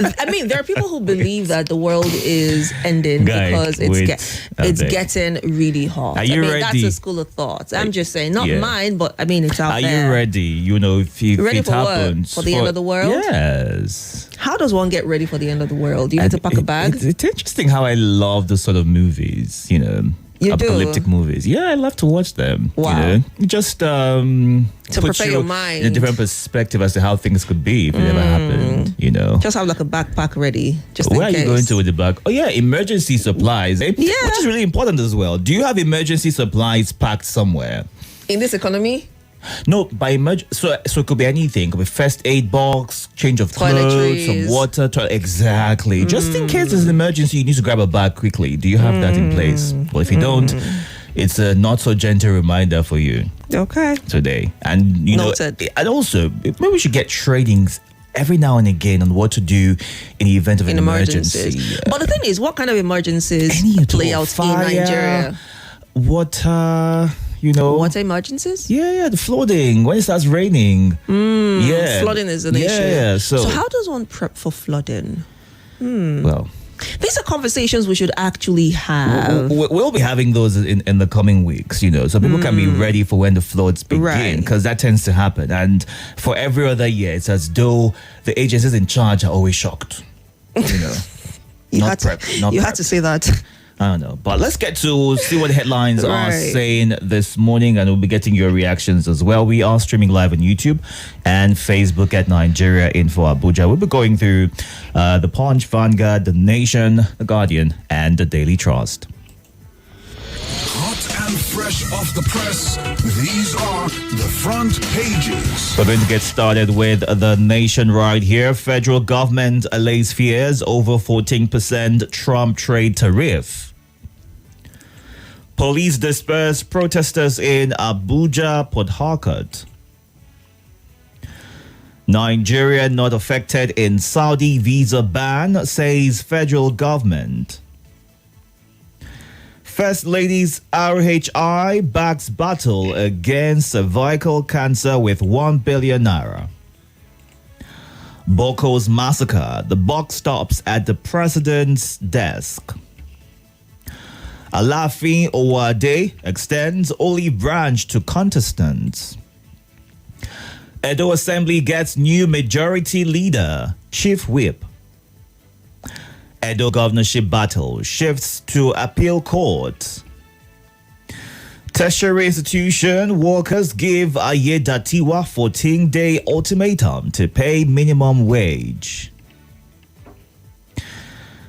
I mean, there are people who believe that the world is ending because it's getting really hot. Are you ready? That's a school of thought. I'm just saying, not mine, but I mean, it's out there. Are you ready? You know, if ready it for happens. What? For the end of the world? Yes. How does one get ready for the end of the world? Do you need to pack a bag? It's interesting how I love those sort of movies, you know. You apocalyptic movies. Yeah, I love to watch them. Wow. You know? Just to prepare your mind. In a different perspective as to how things could be if it ever happened, you know. Just have like a backpack ready. Just Where in case. are you going to with the bag? Oh yeah, emergency supplies. Which is really important as well. Do you have emergency supplies packed somewhere? In this economy? No, by so it could be anything. It could be first aid box, change of clothes, some water. Exactly. Just in case there's an emergency, you need to grab a bag quickly. Do you have that in place? Well, if you don't, it's a not so gentle reminder for you. Okay. Today, and you Noted. know, and also maybe we should get trainings every now and again on what to do in the event of an emergency. But the thing is, what kind of emergencies play out fire, in Nigeria? Water. You know, water emergencies? Yeah, the flooding when it starts raining. Flooding is an issue. Yeah, so how does one prep for flooding? Well, these are conversations we should actually have. We'll be having those in the coming weeks, you know, so people can be ready for when the floods begin, because that tends to happen. And for every other year, it's as though the agencies in charge are always shocked. You know, you had to say that. I don't know. But let's get to see what the headlines are saying this morning, and we'll be getting your reactions as well. We are streaming live on YouTube and Facebook at Nigeria Info Abuja. We'll be going through The Punch, Vanguard, The Nation, The Guardian, and The Daily Trust. Hot and fresh off the press, these are the front pages. We're going to get started with The Nation right here. Federal government allays fears over 14% Trump trade tariff. Police disperse protesters in Abuja, Port Harcourt. Nigeria not affected in Saudi visa ban, says federal government. First Lady's RHI backs battle against cervical cancer with 1 billion naira. Boko's massacre, the buck stops at the president's desk. Alafin Owade extends olive branch to contestants. Edo Assembly gets new majority leader, Chief Whip. Edo governorship battle shifts to appeal court. Tertiary institution workers give Ayedatiwa 14-day ultimatum to pay minimum wage.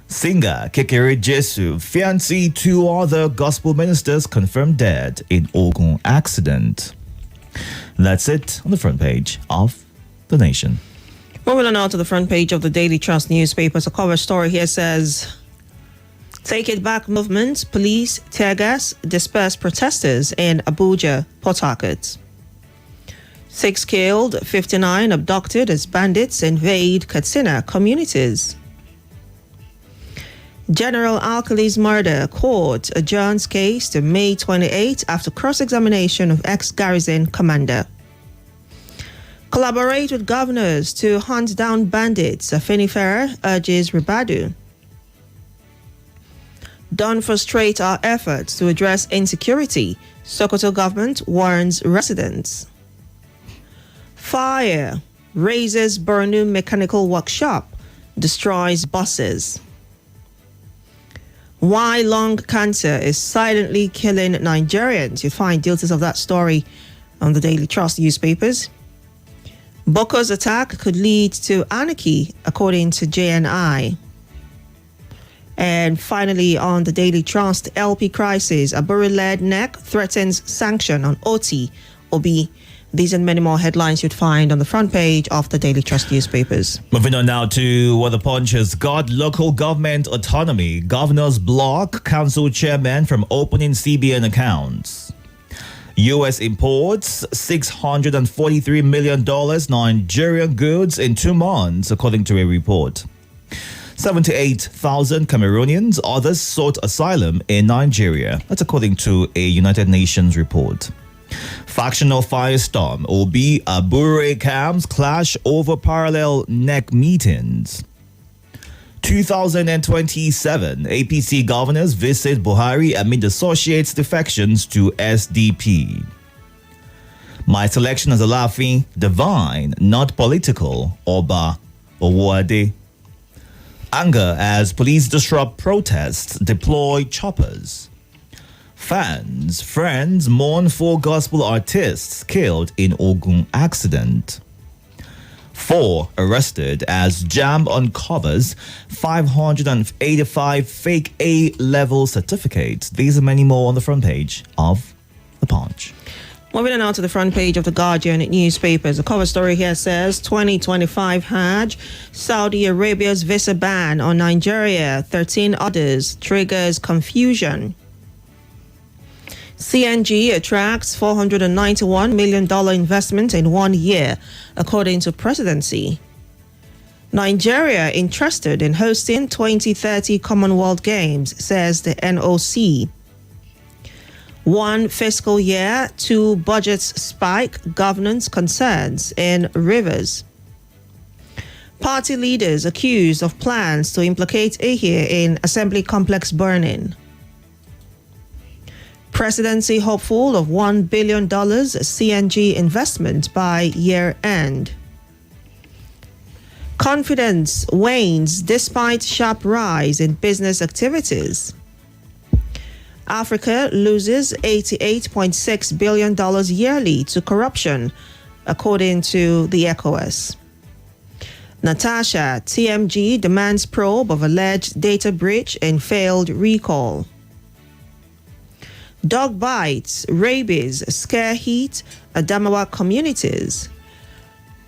Singer Kekere Jesu, fiancé, 2 other gospel ministers confirmed dead in Ogun accident. That's it on the front page of The Nation. Moving on now to the front page of the Daily Trust newspapers. A cover story here says, Take It Back movement, police, tear gas, disperse protesters in Abuja, Port Harcourt. 6 killed, 59 abducted as bandits invade Katsina communities. General Alkali's murder, court adjourns case to May 28 after cross-examination of ex-garrison commander. Collaborate with governors to hunt down bandits, Afenifera urges Ribadu. Don't frustrate our efforts to address insecurity, Sokoto government warns residents. Fire razes Borno mechanical workshop, destroys buses. Why lung cancer is silently killing Nigerians. You'll find details of that story on the Daily Trust newspapers. Boko's attack could lead to anarchy, according to JNI. And finally, on the Daily Trust, LP crisis, Aburi-led NEC threatens sanction on OT, Obi. These and many more headlines you'd find on the front page of the Daily Trust newspapers. Moving on now to what the Punch has got. Local government autonomy. Governors block council chairman from opening CBN accounts. U.S. imports $643 million Nigerian goods in 2 months, according to a report. 78,000 Cameroonians, others sought asylum in Nigeria. That's according to a United Nations report. Factional firestorm. Obi Abure camps clash over parallel neck meetings. 2027 APC governors visit Buhari amid associates defections to SDP. My selection as a laughing, divine, not political. Oba Owode. Anger as police disrupt protests, deploy choppers. Fans, friends mourn 4 gospel artists killed in Ogun accident. 4 arrested as JAMB uncovers 585 fake A-level certificates. These and many more on the front page of The Punch. Moving on now to the front page of the Guardian newspapers. The cover story here says 2025 Hajj, Saudi Arabia's visa ban on Nigeria, 13 others triggers confusion. CNG attracts $491 million investment in 1 year, according to presidency. Nigeria interested in hosting 2030 Commonwealth Games, says the NOC. 1 fiscal year, 2 budgets spike governance concerns in Rivers. Party leaders accused of plans to implicate Ahir in Assembly complex burning. Presidency hopeful of $1 billion CNG investment by year end. Confidence wanes despite sharp rise in business activities. Africa loses $88.6 billion yearly to corruption, according to the ECOWAS. Natasha, TMG demands probe of alleged data breach and failed recall. Dog bites, rabies, scare heat, Adamawa communities.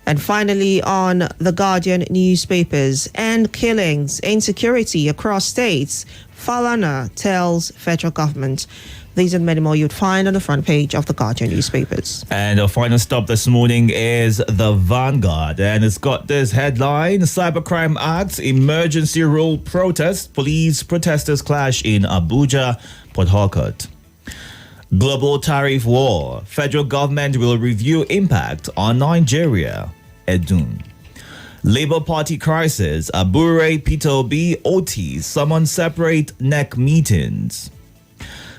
And finally, on the Guardian newspapers, end killings, insecurity across states. Falana tells federal government. These and many more you'd find on the front page of the Guardian newspapers. And our final stop this morning is the Vanguard. And it's got this headline: Cybercrime Act, emergency rule protest. Police protesters clash in Abuja, Port Harcourt. Global tariff war. Federal government will review impact on Nigeria. Edun. Labour Party crisis. Abure, Peter Obi, Oti summon separate neck meetings.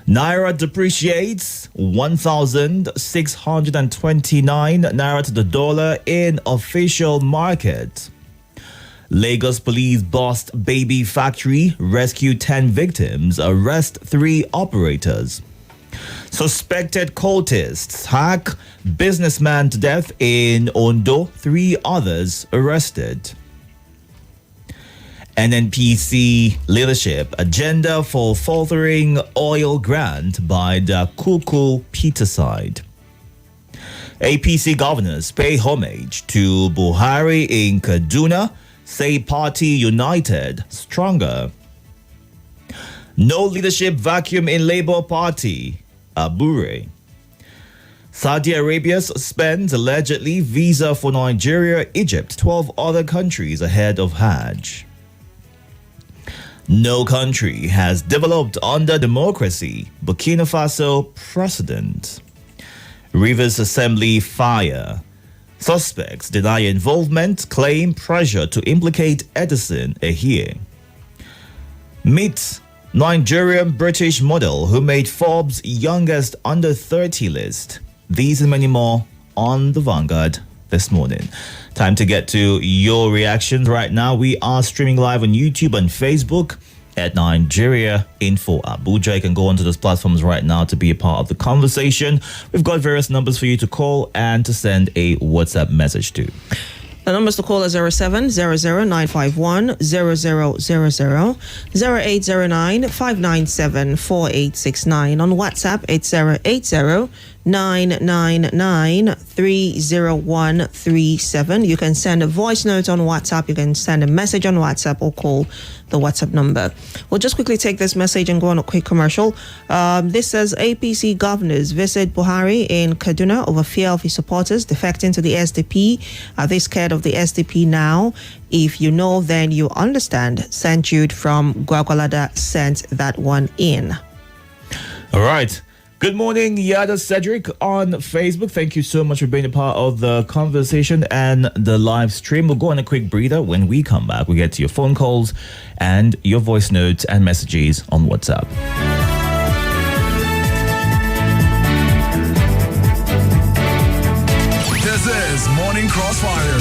Naira depreciates 1,629 Naira to the dollar in official market. Lagos police bust baby factory, rescue 10 victims, arrest 3 operators. Suspected cultists hack businessman to death in Ondo, 3 others arrested. NNPC leadership agenda for faltering oil grant by the Kuku Peterside. APC governors pay homage to Buhari in Kaduna, say party united, stronger. No leadership vacuum in Labour Party. Abure. Saudi Arabia suspends allegedly visa for Nigeria, Egypt, 12 other countries ahead of Hajj. No country has developed under democracy. Burkina Faso precedent. Rivers Assembly fire. Suspects deny involvement, claim pressure to implicate Edison Ahir. Meet Nigerian British model who made Forbes' youngest under 30 list. These and many more on the Vanguard this morning. Time to get to your reactions right now. We are streaming live on YouTube and Facebook at Nigeria Info Abuja. You can go onto those platforms right now to be a part of the conversation. We've got various numbers for you to call and to send a WhatsApp message to. The numbers to call are 0700-951-0000, 0809-597-4869. On WhatsApp, it's 080-999-30137. You can send a voice note on WhatsApp, you can send a message on WhatsApp, or call the WhatsApp number. We'll just quickly take this message and go on a quick commercial. This says APC governors visit Buhari in Kaduna over fear of his supporters defecting to the SDP. Are they scared of the SDP now? If you know, then you understand. St. Jude from Gwagwalada sent that one in. All right. Good morning, Yada Cedric on Facebook. Thank you so much for being a part of the conversation and the live stream. We'll go on a quick breather. When we come back, we get to your phone calls and your voice notes and messages on WhatsApp. This is Morning Crossfire.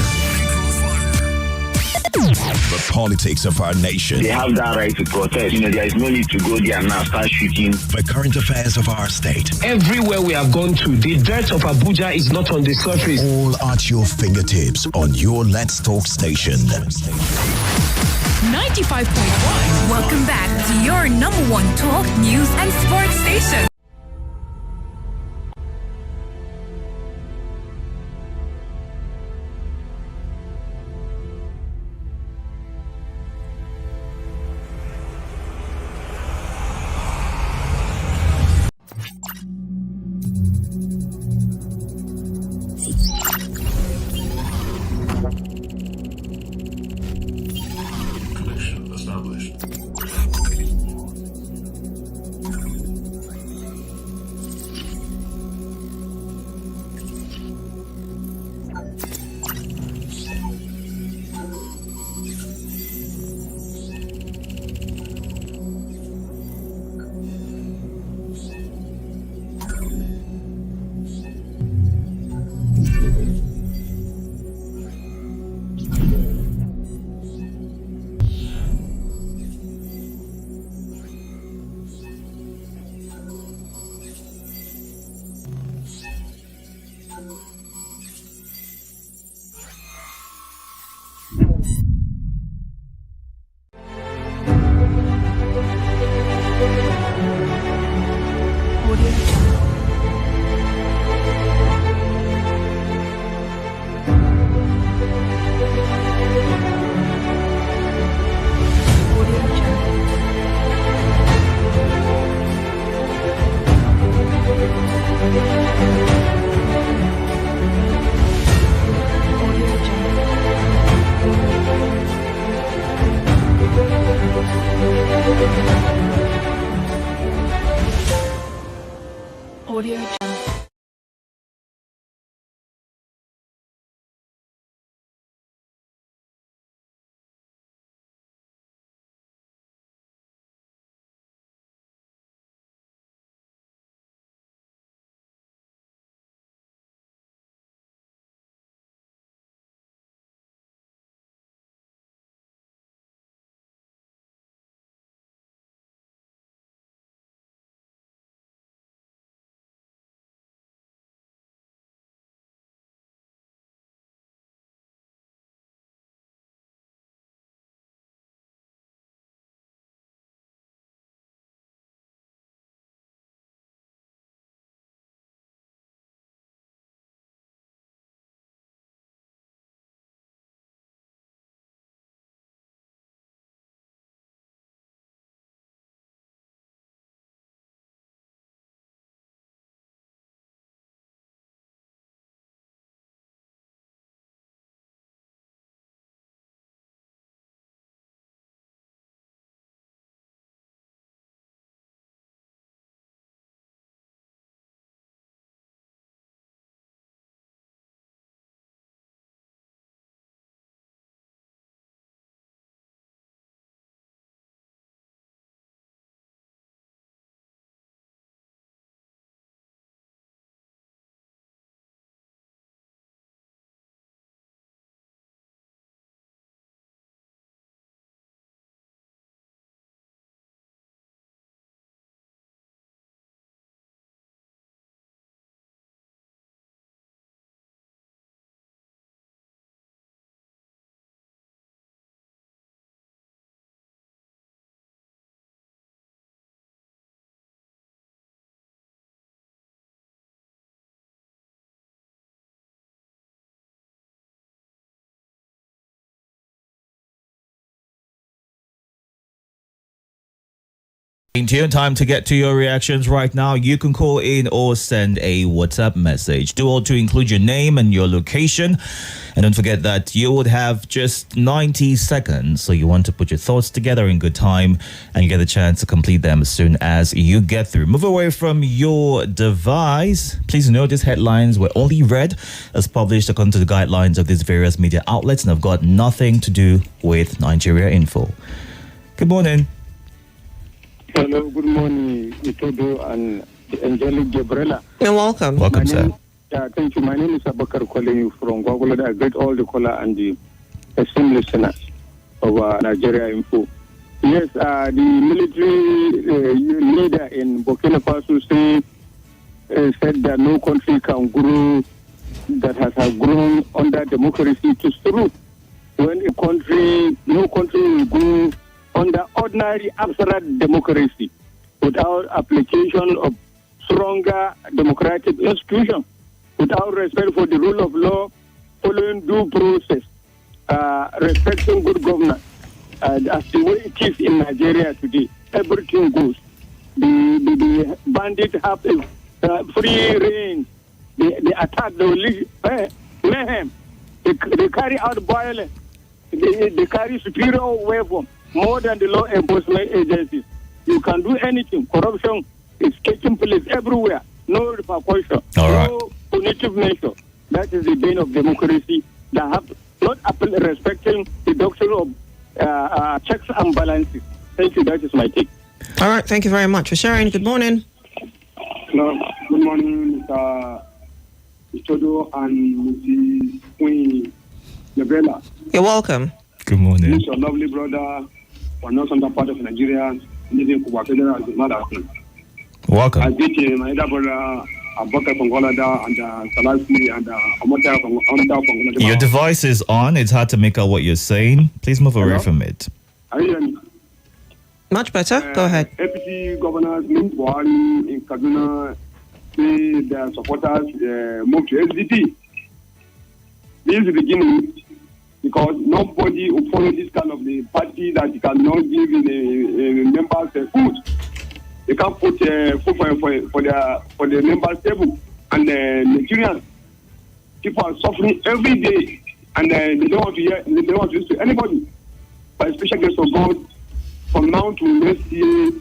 The politics of our nation. They have that right to protest. There is no need to go there now start shooting. The current affairs of our state. Everywhere we have gone to, the dirt of Abuja is not on the surface. All at your fingertips on your Let's Talk station. 95.1. Welcome back to your number one talk, news, and sports station. In tune time to get to your reactions right now. You can call in or send a WhatsApp message. Do all to include your name and your location. And don't forget that you would have just 90 seconds. So you want to put your thoughts together in good time and you get a chance to complete them as soon as you get through. Move away from your device. Please notice headlines were only read as published according to the guidelines of these various media outlets and have got nothing to do with Nigeria Info. Good morning. Hello, good morning, Itodo and the angelic Gabriella. You're welcome. Welcome, sir. Thank you. My name is Abakar calling you from Google. I greet all the caller and the esteemed listeners of Nigeria Info. Yes, the military leader in Burkina Faso said that no country can grow that has grown under democracy. It is true. When no country will grow under ordinary abstract democracy without application of stronger democratic institutions, without respect for the rule of law, following due process, respecting good governance, as the way it is in Nigeria today, everything goes. The bandits have a free reign. They attack, they mayhem. They carry out violence. They carry superior weapons more than the law enforcement agencies. You can do anything. Corruption is taking place everywhere. No repercussion. All right. No punitive measure. That is the bane of democracy. That have not respecting the doctrine of checks and balances. Thank you. That is my take. All right. Thank you very much for sharing. Good morning. Hello. Good morning, Mr. Itodo and Mrs. Queen Gabriella. You're welcome. Good morning. This is your lovely brother, from northern part of Nigeria, living in Kuba Federal as a mother. I Welcome. did my elder brother, Abaka from Golada, and Salasi, and Amota from Golada. Your device is on. It's hard to make out what you're saying. Please move away Hello? from it. Are you hearing me? Much better. Go ahead. APC governors moved Buhari in Kaduna, say their supporters moved to SDP. This is the beginning, because nobody will follow this kind of the party that cannot give the members food. They can't put food for the members table. And Nigerians, people are suffering every day, and they don't want to hear, they don't want to listen to anybody. By special grace of God, from now to next year,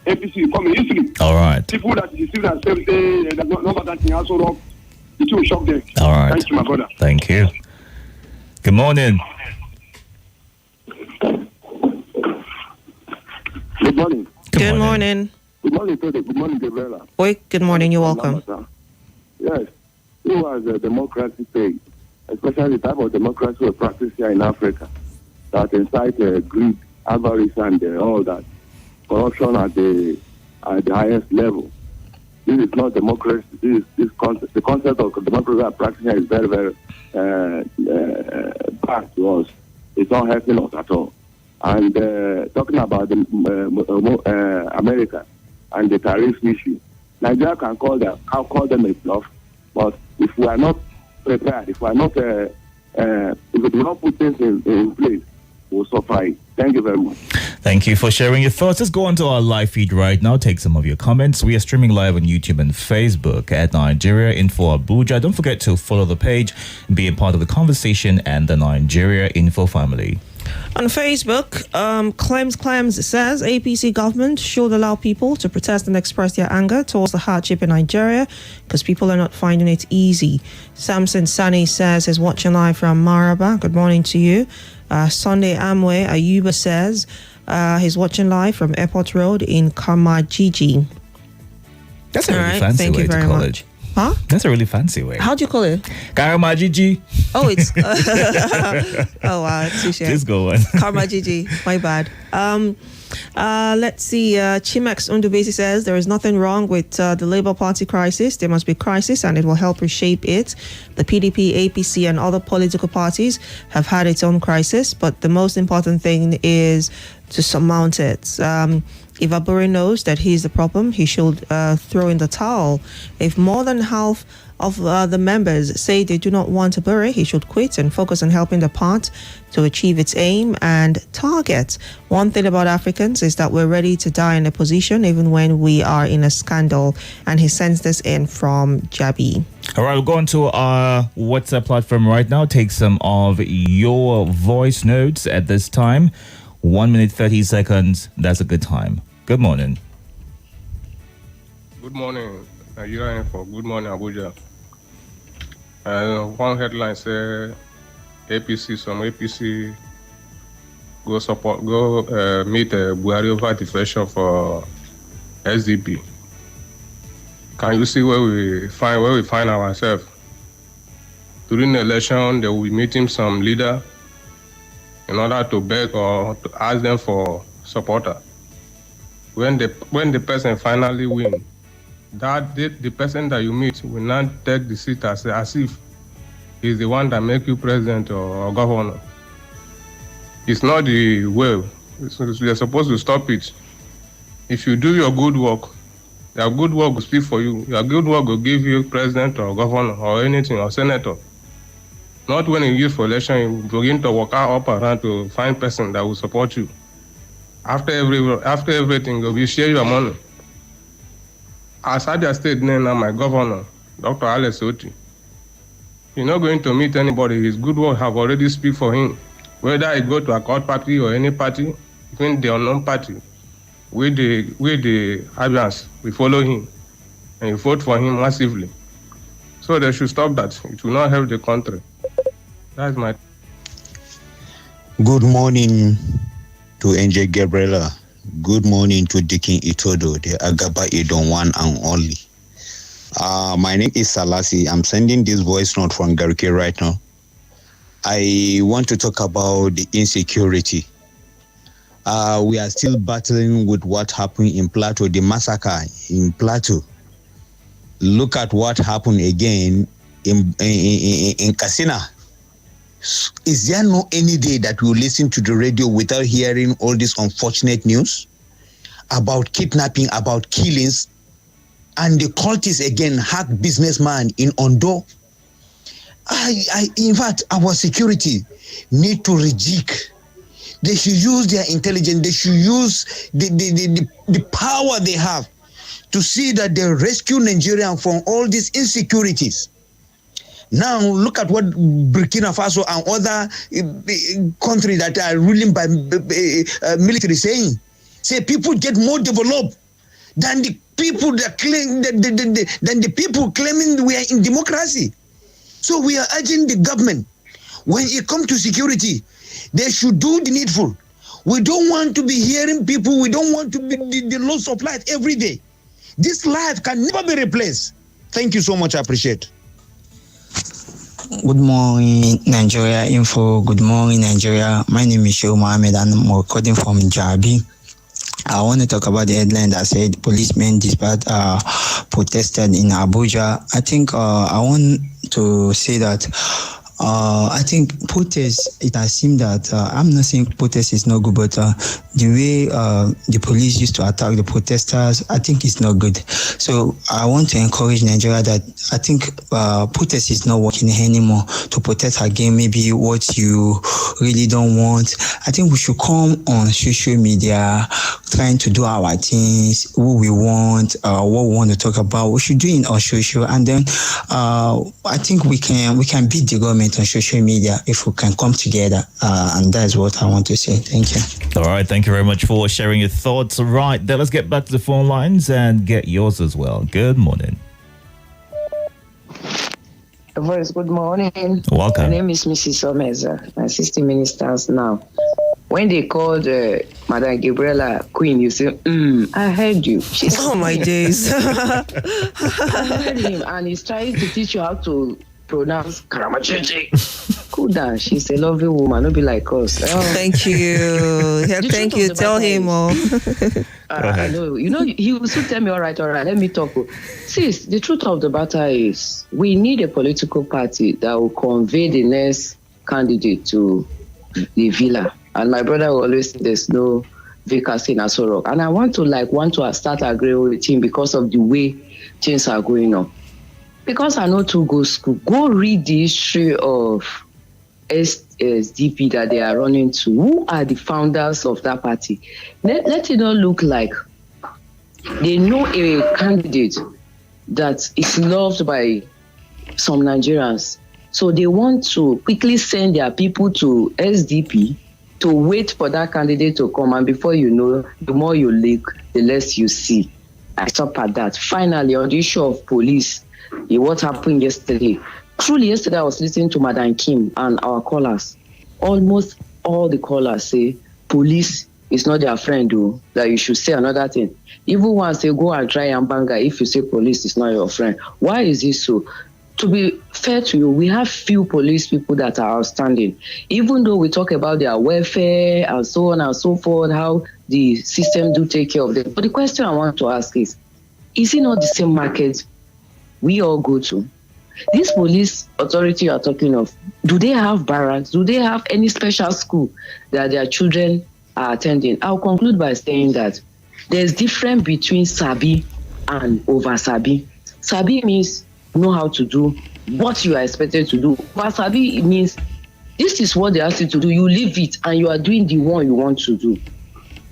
APC will come in history. All right. People that deceive themselves say that nobody can also rock, it will shock them. All right. Thank you, my brother. Thank you. Good morning. Good morning. Good morning. Good morning, Itodo. Good morning, Gabriella. Wait, good morning. You're welcome. Yes, it was a democracy thing, especially the type of democracy we practice here in Africa that incite greed, avarice, and all that. Corruption at the highest level. This is not democracy. The concept of democracy we are practicing is very, very bad to us. It's not helping us at all. And talking about America and the tariff issue, Nigeria can call them a bluff. But if we are not prepared, if we are not, if we do not put things in place, we'll suffer it. Thank you very much. Thank you for sharing your thoughts. Let's go on to our live feed right now. Take some of your comments. We are streaming live on YouTube and Facebook at Nigeria Info Abuja. Don't forget to follow the page, be a part of the conversation and the Nigeria Info family. On Facebook, Claims says APC government should allow people to protest and express their anger towards the hardship in Nigeria because people are not finding it easy. Samson Sani says he's watching live from Maraba. Good morning to you. Sunday Amwe Ayuba says he's watching live from Airport Road in Kamajiji. That's a really All right, fancy thank way you to very call much. it. Huh? That's a really fancy way. How do you call it? Karamajiji. Oh, it's oh wow, touche. Please go on. Kamajiji, my bad. Let's see. Chimex Undubesi says there is nothing wrong with the Labour Party crisis. There must be crisis, and it will help reshape it. The PDP, APC, and other political parties have had its own crisis, but the most important thing is to surmount it. If Abure knows that he's the problem, he should throw in the towel. If more than half of the members say they do not want Abure. He should quit and focus on helping the part to achieve its aim and target. One thing about Africans is that we're ready to die in a position even when we are in a scandal. And he sends this in from Jabi. All right, we'll go on to our WhatsApp platform right now. Take some of your voice notes at this time. 1 minute, 30 seconds. That's a good time. Good morning. Good morning, Nigeria Info. Good morning, Abuja. One headline say some APC go meet Buhari over defection for SDP. Can you see where we find ourselves? During the election, they will be meeting some leader in order to beg or to ask them for supporter. When the person finally win, the person that you meet will not take the seat as if he's the one that make you president or governor. It's not the way. You're supposed to stop it. If you do your good work, your good work will speak for you. Your good work will give you president or governor or anything or senator. Not when you use for election, you begin to work out up around to find person that will support you. After everything, you will share your money. As Abia State now, my governor, Dr. Alex Oti, he's not going to meet anybody. His good work have already speak for him. Whether he go to a court party or any party, even the unknown party, with the Abians, we follow him and we vote for him massively. So they should stop that. It will not help the country. That's my. Good morning to NJ Gabriella. Good morning to Dickin Itodo, the Agaba Idon one and only. My name is Salasi. I'm sending this voice note from Garike right now. I want to talk about the insecurity. We are still battling with what happened in Plateau, the massacre in Plateau. Look at what happened again in Katsina. Is there no any day that we listen to the radio without hearing all this unfortunate news about kidnapping, about killings, and the cultists again hack businessman in Ondo? In fact, our security need to rejig. They should use their intelligence. They should use the power they have to see that they rescue Nigeria from all these insecurities. Now, look at what Burkina Faso and other countries that are ruling by military saying. Say people get more developed than the people that claim than the people claiming we are in democracy. So we are urging the government, when it comes to security, they should do the needful. We don't want to be hearing people. We don't want to be the loss of life every day. This life can never be replaced. Thank you so much. I appreciate. Good morning, Nigeria Info. Good morning, Nigeria. My name is Shehu Mohammed and I'm recording from Jabi. I want to talk about the headline that said policemen dispatched protested in Abuja. I think I want to say that I think protest, it has seemed that I'm not saying protest is not good, but the way the police used to attack the protesters, I think it's not good. So I want to encourage Nigeria that I think protest is not working anymore. To protest again, maybe what you really don't want. I think we should come on social media, trying to do our things, who we want, what we want to talk about. We should do it on social, and then I think we can beat the government on social media if we can come together, and that's what I want to say. Thank you. All right, thank you very much for sharing your thoughts. Right, then let's get back to the phone lines and get yours as well. Good morning. Voice, good morning. Welcome. My name is Mrs. Omeza, assistant ministers now. When they called Madam Gabriella Queen, you say, I heard you. She said, oh my days. I heard him, and he's trying to teach you how to pronounce Karamacheche. Cool down. She's a lovely woman. Don't be like us. Thank you. Yeah, thank you. Tell him all. I know. You know, he will still tell me, all right, let me talk. Sis, the truth of the matter is we need a political party that will convey the next candidate to the villa. And my brother will always say there's no vacancy in Aso Rock. And I want to start agreeing with him because of the way things are going on. Because I know to go school, go read the history of SDP that they are running to. Who are the founders of that party? Let it not look like they know a candidate that is loved by some Nigerians. So they want to quickly send their people to SDP to wait for that candidate to come. And before you know, the more you look, the less you see. I stop at that. Finally, on the issue of police, what happened yesterday? Truly, yesterday I was listening to Madam Kim and our callers. Almost all the callers say police is not their friend, though, that you should say another thing. Even once they go and try and bang if you say police is not your friend. Why is this so? To be fair to you, we have few police people that are outstanding. Even though we talk about their welfare and so on and so forth, how the system do take care of them. But the question I want to ask is it not the same market we all go to? This police authority you are talking of, do they have barracks? Do they have any special school that their children are attending? I'll conclude by saying that there's difference between Sabi and over Sabi. Sabi means know how to do what you are expected to do. Over Sabi means this is what they ask you to do. You leave it and you are doing the one you want to do.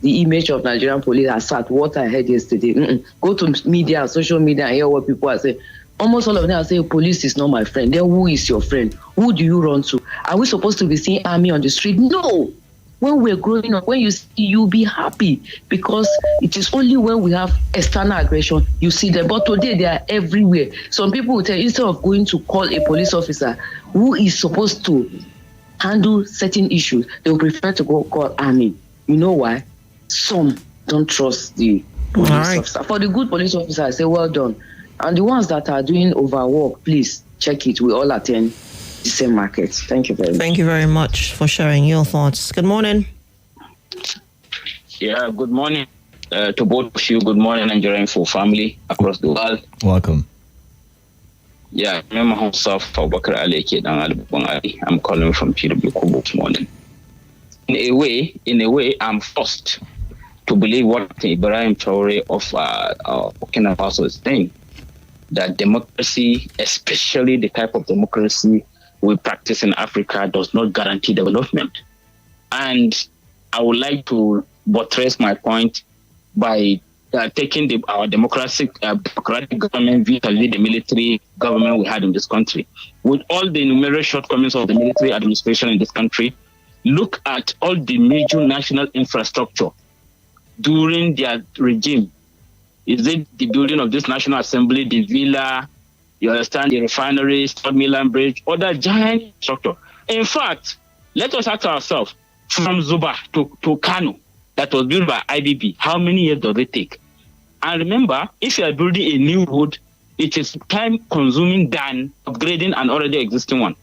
The image of Nigerian police has sat. What I heard yesterday. Go to media, social media, and hear what people are saying. Almost all of them are saying, police is not my friend. Then who is your friend? Who do you run to? Are we supposed to be seeing army on the street? No. When we're growing up, when you see, you'll be happy because it is only when we have external aggression, you see them. But today, they are everywhere. Some people will tell you, instead of going to call a police officer who is supposed to handle certain issues, they will prefer to go call army. You know why? Some don't trust the police officer. For the good police officer, I say, well done. And the ones that are doing overwork, please check it. We all attend the same market. Thank you very much. Thank you very much for sharing your thoughts. Good morning. Yeah, good morning to both of you. Good morning, Nigerian full family across the world. Welcome. Yeah, I'm Abubakar Ali. I'm calling from PW this morning. In a way, I'm forced to believe what Ibrahim Traore of Burkina Faso is saying. That democracy, especially the type of democracy we practice in Africa, does not guarantee development. And I would like to buttress my point by taking our democratic government vis-a-vis the military government we had in this country. With all the numerous shortcomings of the military administration in this country, look at all the major national infrastructure during their regime. Is it the building of this National Assembly, the villa, you understand, the refineries, Third Milan Bridge, other giant structure? In fact, let us ask ourselves, from Zuba to Kano, that was built by IBB, how many years does it take? And remember, if you are building a new road, it is time-consuming than upgrading an already existing one.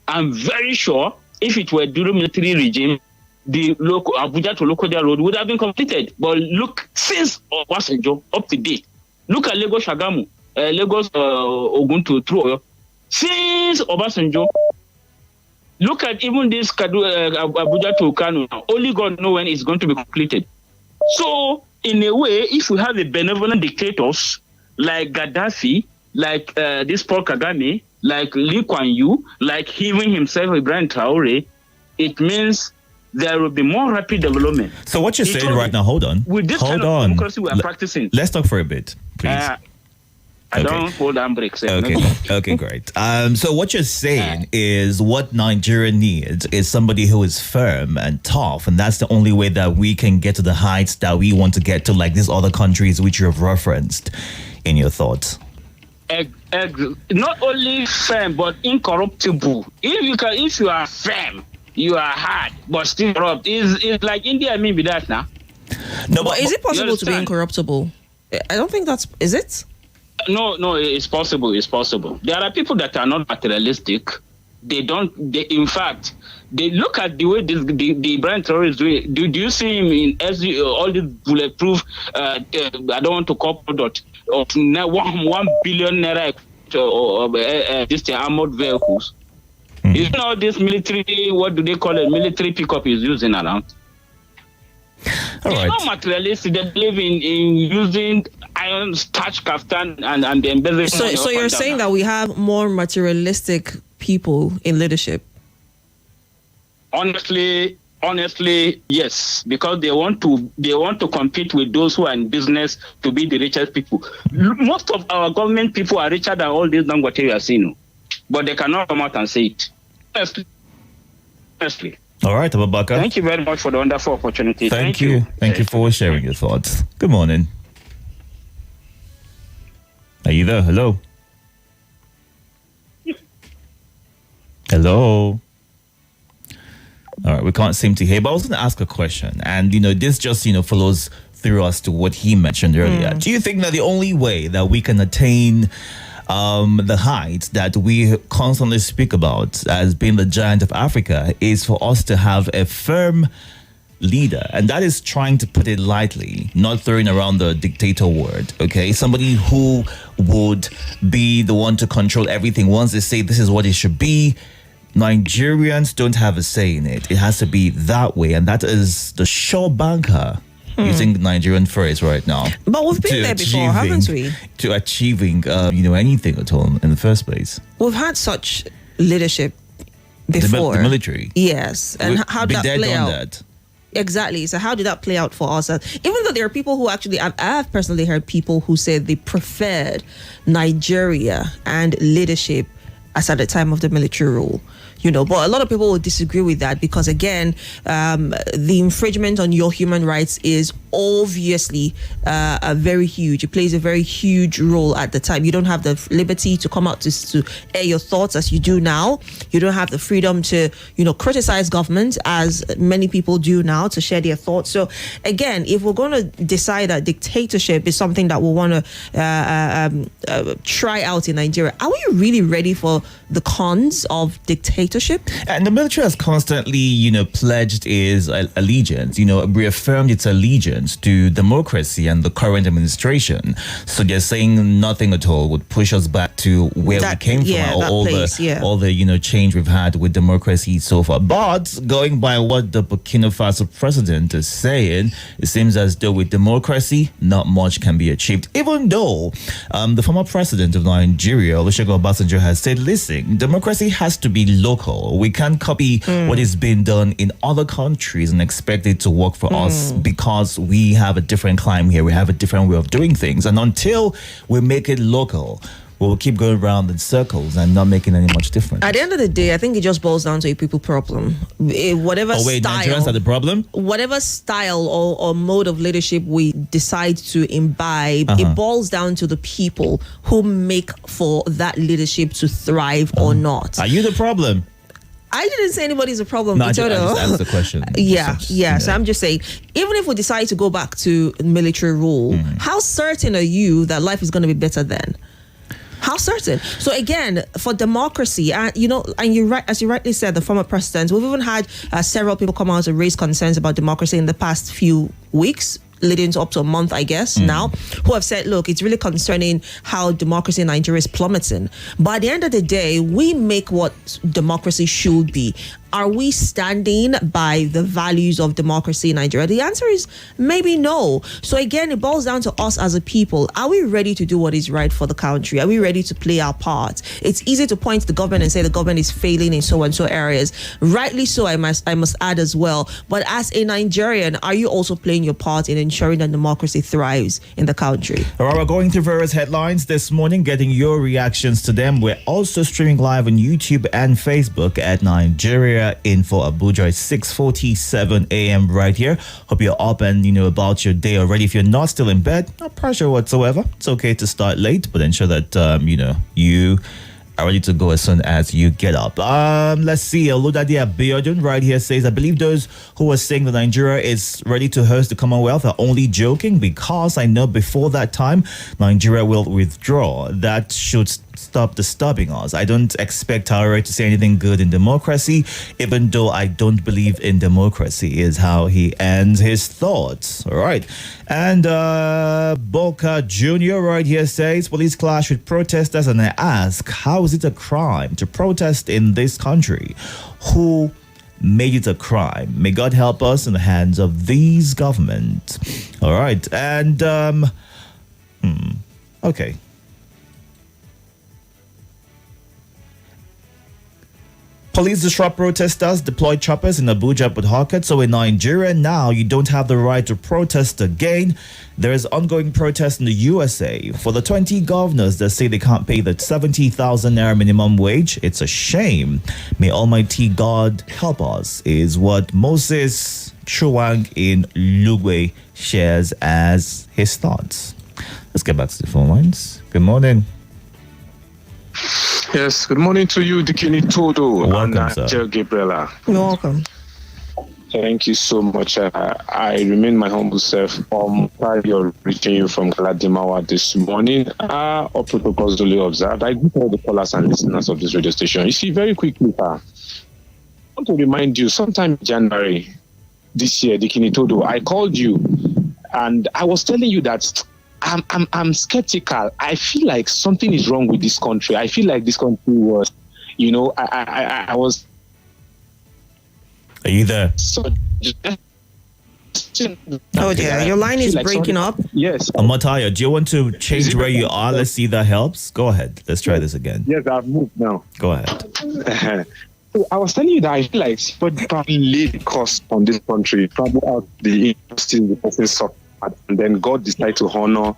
I'm very sure if it were during military regime, the local Abuja to Lokoja road would have been completed. But look, since Obasanjo up to date, look at Lagos Shagamu, Lagos Ogun to Oyo. Since Obasanjo, look at even this Abuja to Kano. Only God knows when it's going to be completed. So, in a way, if we have the benevolent dictators like Gaddafi, like this Paul Kagame, like Lee Kuan Yew, like even himself, Ibrahim Traore, it means there will be more rapid development. So what you're saying right now, hold on. With this kind of democracy we are practicing. Let's talk for a bit, please. I don't hold on breaks. Okay, great. So what you're saying is what Nigeria needs is somebody who is firm and tough, and that's the only way that we can get to the heights that we want to get to, like these other countries which you have referenced in your thoughts. Not only firm, but incorruptible. If you are firm, you are hard, but still corrupt. It's like India, maybe that now. No, but is it possible to be incorruptible? I don't think that's... Is it? No, it's possible. It's possible. There are people that are not materialistic. In fact, they look at the way the brand Traore is doing. Do you see him in all these bulletproof, I don't want to call product, of 1 billion naira these armored vehicles? Is not this military, what do they call it, military pickup is using around? It's not materialistic. They believe in using iron starch kaftan and the embezzlement. So you're saying that we have more materialistic people in leadership? Honestly, yes, because they want to compete with those who are in business to be the richest people. Most of our government people are richer than all these Dangote we are seeing, but they cannot come out and say it. Honestly. All right, Abubakar. Thank you very much for the wonderful opportunity. Thank you. Thank you for sharing your thoughts. Good morning. Are you there? Hello? Hello? All right, we can't seem to hear, but I was going to ask a question. And, this just, follows through us to what he mentioned earlier. Do you think that the only way that we can attain the heights that we constantly speak about as being the giant of Africa is for us to have a firm leader? And that is, trying to put it lightly, not throwing around the dictator word, okay? Somebody who would be the one to control everything. Once they say this is what it should be, Nigerians don't have a say in it. It has to be that way. And that is the sure banker, using the Nigerian phrase right now. But we've been there before, haven't we? To achieving, anything at all in the first place. We've had such leadership before. The military. Yes. And how did that play out? That. Exactly. So how did that play out for us? Even though there are people who actually, I have personally heard people who said they preferred Nigeria and leadership as at the time of the military rule. But a lot of people will disagree with that because, again, the infringement on your human rights is obviously very huge. It plays a very huge role at the time. You don't have the liberty to come out to air your thoughts as you do now. You don't have the freedom to, criticize government as many people do now, to share their thoughts. So, again, if we're going to decide that dictatorship is something that we want to try out in Nigeria, are we really ready for the cons of dictatorship? And the military has constantly, pledged its allegiance, reaffirmed its allegiance to democracy and the current administration. So they're saying nothing at all would push us back to where we came from, all the change we've had with democracy so far. But going by what the Burkina Faso president is saying, it seems as though with democracy, not much can be achieved. Even though the former president of Nigeria, Olusegun Obasanjo, has said, listen, democracy has to be local. We can't copy what is being done in other countries and expect it to work for us because we have a different climate here. We have a different way of doing things. And until we make it local, we'll keep going around in circles and not making any much difference. At the end of the day, I think it just boils down to a people problem. Whatever Nigerians are the problem? Whatever style or mode of leadership we decide to imbibe, it boils down to the people who make for that leadership to thrive or not. Are you the problem? I didn't say anybody's a problem. No, I just asked the question. So I'm just saying, even if we decide to go back to military rule, how certain are you that life is going to be better then? How certain? So again, for democracy, and you're right, as you rightly said, the former president, we've even had several people come out and raise concerns about democracy in the past few weeks, leading to up to a month, I guess, now, who have said, look, it's really concerning how democracy in Nigeria is plummeting. But at the end of the day, we make what democracy should be. Are we standing by the values of democracy in Nigeria? The answer is maybe no. So again, it boils down to us as a people. Are we ready to do what is right for the country? Are we ready to play our part? It's easy to point to the government and say the government is failing in so and so areas. Rightly so, I must add as well. But as a Nigerian, are you also playing your part in ensuring that democracy thrives in the country? All right, we're going through various headlines this morning, getting your reactions to them. We're also streaming live on YouTube and Facebook at Nigeria Info Abuja. It's 6:47 a.m. right here. Hope you're up and about your day already. If you're not still in bed, no pressure whatsoever. It's okay to start late, but ensure that you are ready to go as soon as you get up. Let's see. Oludade Abiodun right here says, I believe those who are saying that Nigeria is ready to host the Commonwealth are only joking, because I know before that time Nigeria will withdraw. That should stop disturbing us. I don't expect Harare to say anything good in democracy, even though I don't believe in democracy, is how he ends his thoughts. All right. And Boca Jr. right here says, police clash with protesters, and I ask, how is it a crime to protest in this country? Who made it a crime? May God help us in the hands of these governments. All right. And Okay. Police disrupt protesters, deploy choppers in Abuja but Harcourt. So in Nigeria now, you don't have the right to protest again. There is ongoing protest in the USA for the 20 governors that say they can't pay the 70,000 naira minimum wage. It's a shame. May Almighty God help us, is what Moses Chuang in Lugwe shares as his thoughts. Let's get back to the phone lines. Good morning. Yes, good morning to you, Dikini Itodo. Welcome, sir. Gabriella. You're welcome. Thank you so much. I remain my humble self. You're reaching you from Kaladimawa this morning. All protocols duly observed. I greet all the callers and listeners of this radio station. You see, very quickly, I want to remind you, sometime in January this year, Dikini Itodo, I called you and I was telling you that I'm skeptical. I feel like something is wrong with this country. I feel like this country was, I was. Are you there? Oh dear, your line is breaking up. Yes. Amataya, do you want to change where you are? Let's see if that helps. Go ahead. Let's try this again. Yes, I've moved now. Go ahead. I was telling you that I feel like somebody probably laid the cost on this country, probably out the injustice the person suffered, and then God decided to honor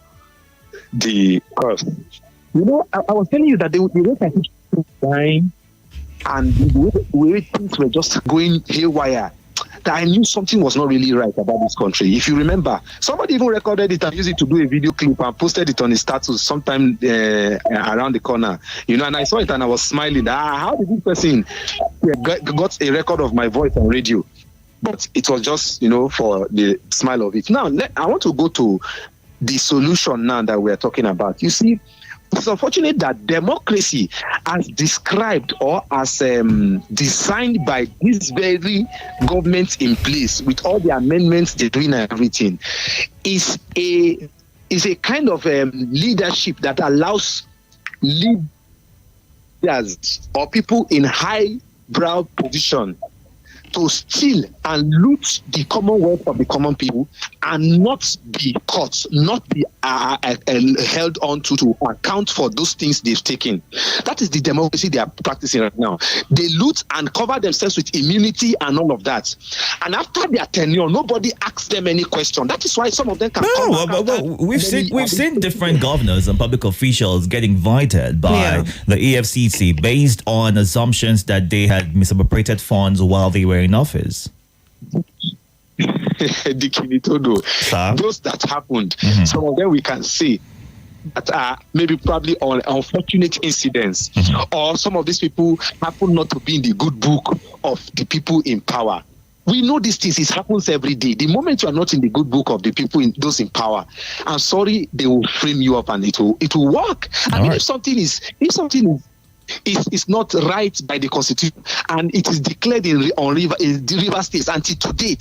the curse. I was telling you that the way that people dying and the way things were just going haywire, that I knew something was not really right about this country. If you remember, somebody even recorded it and used it to do a video clip and posted it on his status sometime around the corner. And I saw it and I was smiling. How did this person got a record of my voice on radio? But it was just, for the smile of it. Now, I want to go to the solution now that we're talking about. You see, it's unfortunate that democracy, as described or as designed by this very government in place, with all the amendments they're doing and everything, is a kind of leadership that allows leaders or people in high-brow position to steal and loot the commonwealth of the common people and not be caught, not be held on to account for those things they've taken. That is the democracy they are practicing right now. They loot and cover themselves with immunity and all of that. And after their tenure, nobody asks them any question. That is why some of them can we've seen different governors and public officials get invited by the EFCC based on assumptions that they had misappropriated funds while they were in office. Those that happened, some of them we can see that are maybe probably on unfortunate incidents, or some of these people happen not to be in the good book of the people in power. We know these things, it happens every day. The moment you are not in the good book of the people those in power, I'm sorry, they will frame you up and it will work. If something is not right by the constitution and it is declared in the River States, and till today,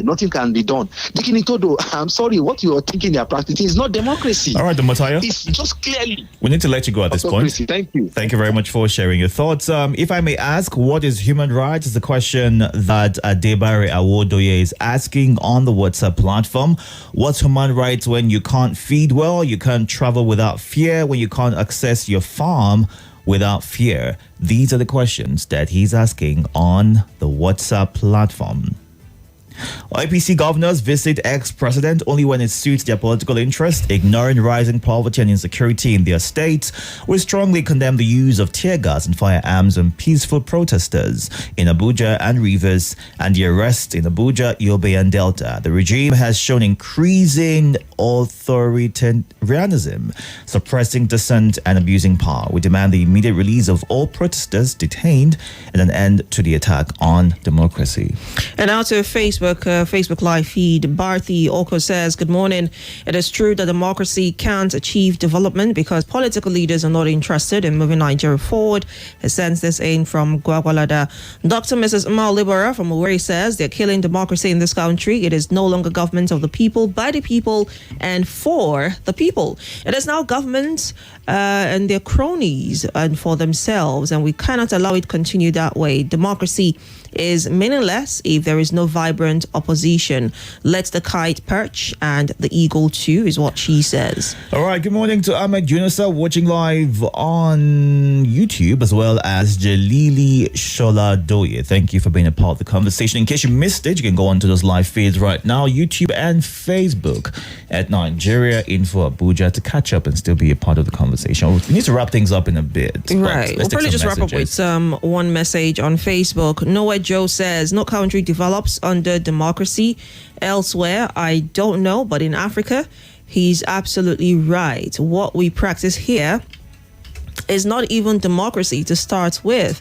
nothing can be done. Dikini Itodo, I'm sorry, what you are thinking they are practicing is not democracy. All right, Mataya. It's just clearly. We need to let you go at this point. Thank you. Thank you very much for sharing your thoughts. If I may ask, what is human rights? Is the question that Debare Awodoye is asking on the WhatsApp platform. What's human rights when you can't feed well, you can't travel without fear, when you can't access your farm without fear? These are the questions that he's asking on the WhatsApp platform. IPC governors visit ex-president only when it suits their political interest, ignoring rising poverty and insecurity in their states. We strongly condemn the use of tear gas and firearms on peaceful protesters in Abuja and Rivers, and the arrest in Abuja, Yobe and Delta. The regime has shown increasing authoritarianism, suppressing dissent and abusing power. We demand the immediate release of all protesters detained and an end to the attack on democracy. And now to Facebook live feed. Bharti Oko says, good morning. It is true that democracy can't achieve development because political leaders are not interested in moving Nigeria forward. He sends this in from Gwagwalada. Dr. Mrs. Amal Libera from Owerri says they're killing democracy in this country. It is no longer government of the people, by the people, and for the people. It is now government and their cronies and for themselves, and we cannot allow it continue that way. Democracy is meaningless if there is no vibrant opposition. Let the kite perch and the eagle too, is what she says. All right, good morning to Ahmed Yunusa watching live on YouTube, as well as Jalili Shola Doye. Thank you for being a part of the conversation. In case you missed it, you can go onto those live feeds right now, YouTube and Facebook at Nigeria Info Abuja, to catch up and still be a part of the conversation. We need to wrap things up in a bit. Right. We'll probably just wrap up with one message on Facebook. Nowhere Joe says, no country develops under democracy. Elsewhere, I don't know, but in Africa, he's absolutely right. What we practice here is not even democracy to start with.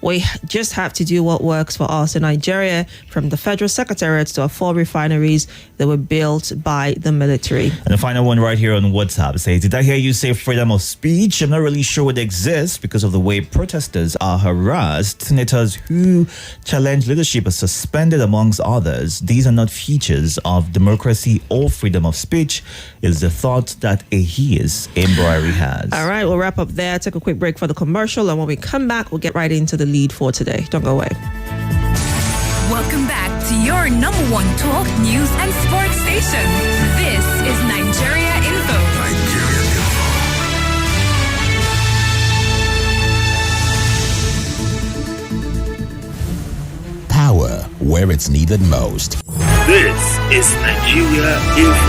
We just have to do what works for us in Nigeria, from the federal secretariats to our 4 refineries that were built by the military. And the final one right here on WhatsApp says, did I hear you say freedom of speech? I'm not really sure it exists because of the way protesters are harassed. Senators who challenge leadership are suspended, amongst others. These are not features of democracy or freedom of speech. It's the thought that Ehis Embroidery has. All right, we'll wrap up there. Take a quick break for the commercial. And when we come back, we'll get right into the lead for today. Don't go away. Welcome back to your number one talk, news and sports station. This is Nigeria Info. Power where it's needed most. This is Nigeria Info.